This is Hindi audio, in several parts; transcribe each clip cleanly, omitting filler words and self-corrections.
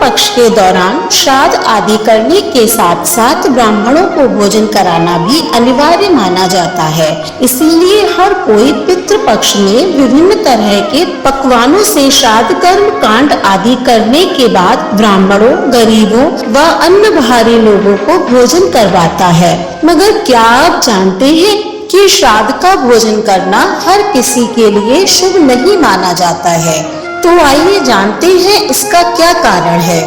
पक्ष के दौरान श्राद्ध आदि करने के साथ साथ ब्राह्मणों को भोजन कराना भी अनिवार्य माना जाता है। इसीलिए हर कोई पितृ पक्ष में विभिन्न तरह के पकवानों से श्राद्ध कर्म कांड आदि करने के बाद ब्राह्मणों, गरीबों व अन्य बाहरी लोगों को भोजन करवाता है। मगर क्या आप जानते हैं कि श्राद्ध का भोजन करना हर किसी के लिए शुभ नहीं माना जाता है? तो आइए जानते हैं इसका क्या कारण है।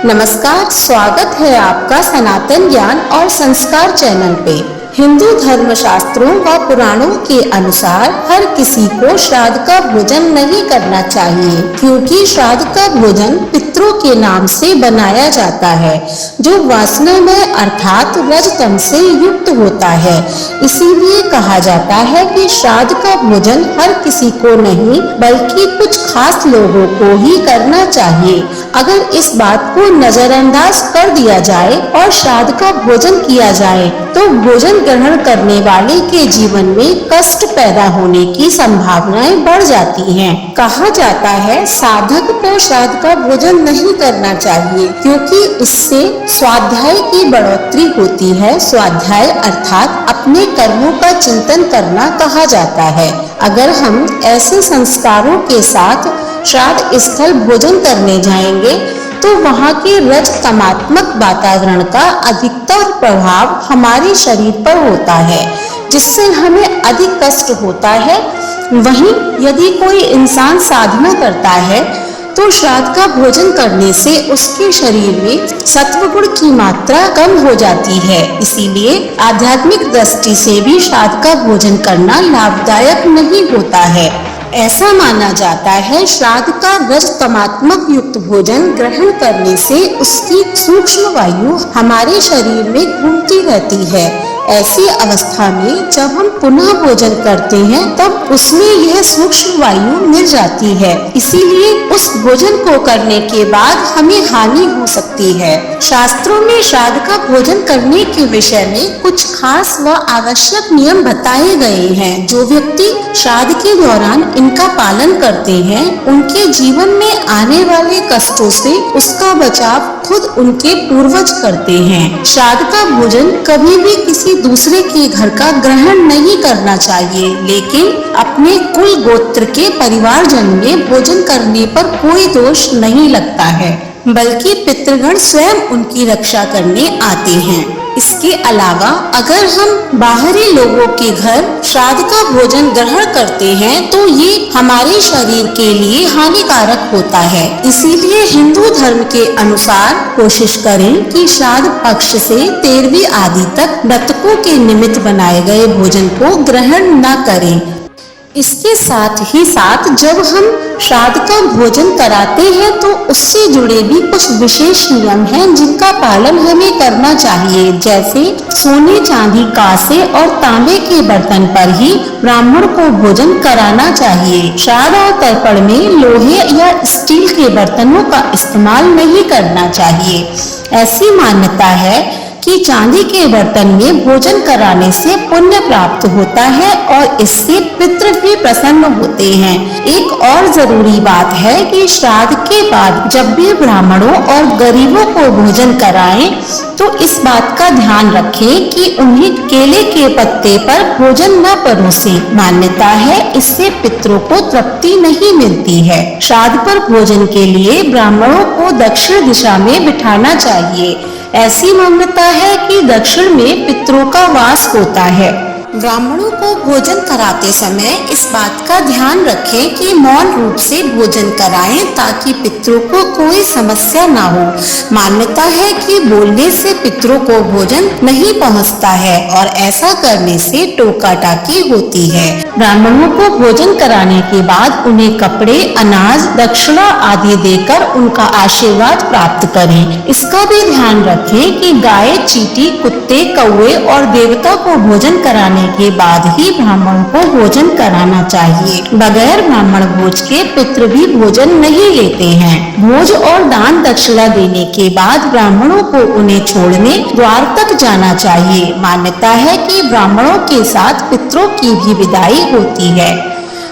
नमस्कार, स्वागत है आपका सनातन ज्ञान और संस्कार चैनल पे। हिंदू धर्म शास्त्रों व पुराणों के अनुसार हर किसी को श्राद्ध का भोजन नहीं करना चाहिए, क्योंकि श्राद्ध का भोजन पितरों के नाम से बनाया जाता है, जो वासनामय अर्थात रजतम से युक्त होता है। इसीलिए कहा जाता है कि श्राद्ध का भोजन हर किसी को नहीं बल्कि कुछ खास लोगों को ही करना चाहिए। अगर इस बात को नजरअंदाज कर दिया जाए और श्राद्ध का भोजन किया जाए तो भोजन ग्रहण करने वाले के जीवन में कष्ट पैदा होने की संभावनाएं बढ़ जाती हैं। कहा जाता है साधक को श्राद्ध का भोजन नहीं करना चाहिए, क्योंकि इससे स्वाध्याय की बढ़ोतरी होती है। स्वाध्याय अर्थात अपने कर्मों का चिंतन करना कहा जाता है। अगर हम ऐसे संस्कारों के साथ श्राद्ध स्थल भोजन करने जाएंगे तो वहाँ के रजतमात्मक वातावरण का अधिकतर प्रभाव हमारे शरीर पर होता है, जिससे हमें अधिक कष्ट होता है। वहीं यदि कोई इंसान साधना करता है तो श्राद्ध का भोजन करने से उसके शरीर में सत्व गुण की मात्रा कम हो जाती है। इसीलिए आध्यात्मिक दृष्टि से भी श्राद्ध का भोजन करना लाभदायक नहीं होता है। ऐसा माना जाता है श्राद्ध का रजतमात्मक युक्त भोजन ग्रहण करने से उसकी सूक्ष्म वायु हमारे शरीर में घूमती रहती है। ऐसी अवस्था में जब हम पुनः भोजन करते हैं तब उसमें यह सूक्ष्म वायु मिल जाती है। इसीलिए उस भोजन को करने के बाद हमें हानि हो सकती है। शास्त्रों में श्राद्ध का भोजन करने के विषय में कुछ खास व आवश्यक नियम बताए गए हैं। जो व्यक्ति श्राद्ध के दौरान इनका पालन करते हैं उनके जीवन में आने वाले कष्टों से उसका बचाव खुद उनके पूर्वज करते हैं। श्राद्ध का भोजन कभी भी किसी दूसरे के घर का ग्रहण नहीं करना चाहिए, लेकिन अपने कुल गोत्र के परिवारजन में भोजन करने पर कोई दोष नहीं लगता है, बल्कि पितृगण स्वयं उनकी रक्षा करने आते हैं। इसके अलावा अगर हम बाहरी लोगों के घर श्राद्ध का भोजन ग्रहण करते हैं तो ये हमारे शरीर के लिए हानिकारक होता है। इसीलिए हिंदू धर्म के अनुसार कोशिश करें कि श्राद्ध पक्ष से 13वीं आदि तक मृतकों के निमित्त बनाए गए भोजन को ग्रहण न करें। इसके साथ ही साथ जब हम श्राद्ध का भोजन कराते हैं तो उससे जुड़े भी कुछ विशेष नियम हैं जिनका पालन हमें करना चाहिए। जैसे सोने, चांदी, कांसे और तांबे के बर्तन पर ही ब्राह्मण को भोजन कराना चाहिए। श्राद्ध और तर्पण में लोहे या स्टील के बर्तनों का इस्तेमाल नहीं करना चाहिए। ऐसी मान्यता है कि चांदी के बर्तन में भोजन कराने से पुण्य प्राप्त होता है और इससे पितृ भी प्रसन्न होते हैं। एक और जरूरी बात है कि श्राद्ध के बाद जब भी ब्राह्मणों और गरीबों को भोजन कराएं तो इस बात का ध्यान रखें कि उन्हें केले के पत्ते पर भोजन न परोसें। मान्यता है इससे पितरों को तृप्ति नहीं मिलती है। श्राद्ध पर भोजन के लिए ब्राह्मणों को दक्षिण दिशा में बिठाना चाहिए। ऐसी मान्यता है कि दक्षिण में पितरों का वास होता है। ब्राह्मणों को भोजन कराते समय इस बात का ध्यान रखें कि मौन रूप से भोजन कराएं ताकि पितरों को कोई समस्या ना हो। मान्यता है कि बोलने से पितरों को भोजन नहीं पहुंचता है और ऐसा करने से टोका टाकी होती है। ब्राह्मणों को भोजन कराने के बाद उन्हें कपड़े, अनाज, दक्षिणा आदि देकर उनका आशीर्वाद प्राप्त करें। इसका भी ध्यान रखें कि गाय, चींटी, कुत्ते, कौवे और देवता को भोजन कराने के बाद ही ब्राह्मण को भोजन कराना चाहिए। बगैर ब्राह्मण भोज के पितृ भी भोजन नहीं लेते हैं। भोज और दान दक्षिणा देने के बाद ब्राह्मणों को उन्हें छोड़ने द्वार तक जाना चाहिए। मान्यता है कि ब्राह्मणों के साथ पितरों की भी विदाई होती है।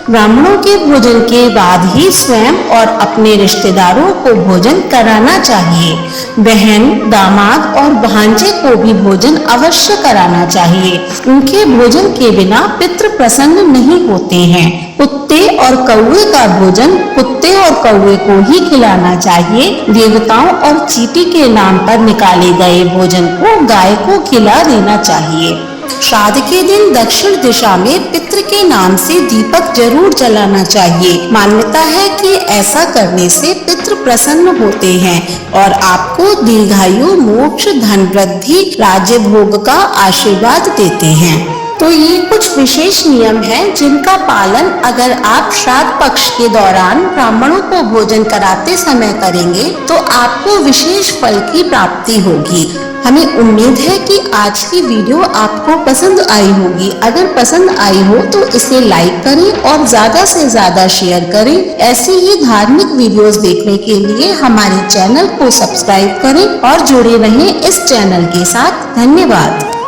ब्राह्मणों के भोजन के बाद ही स्वयं और अपने रिश्तेदारों को भोजन कराना चाहिए। बहन, दामाद और भांजे को भी भोजन अवश्य कराना चाहिए। उनके भोजन के बिना पितृ प्रसन्न नहीं होते हैं। कुत्ते और कौवे का भोजन कुत्ते और कौवे को ही खिलाना चाहिए। देवताओं और चींटी के नाम पर निकाले गए भोजन को गाय को खिला देना चाहिए। श्राद्ध के दिन दक्षिण दिशा में पितृ के नाम से दीपक जरूर जलाना चाहिए। मान्यता है कि ऐसा करने से पितृ प्रसन्न होते हैं और आपको दीर्घायु, मोक्ष, धन वृद्धि, राज्य भोग का आशीर्वाद देते हैं। तो ये कुछ विशेष नियम हैं जिनका पालन अगर आप श्राद्ध पक्ष के दौरान ब्राह्मणों को भोजन कराते समय करेंगे तो आपको विशेष फल की प्राप्ति होगी। हमें उम्मीद है कि आज की वीडियो आपको पसंद आई होगी। अगर पसंद आई हो तो इसे लाइक करें और ज्यादा से ज्यादा शेयर करें। ऐसी ही धार्मिक वीडियोस देखने के लिए हमारे चैनल को सब्सक्राइब करें और जुड़े रहें इस चैनल के साथ। धन्यवाद।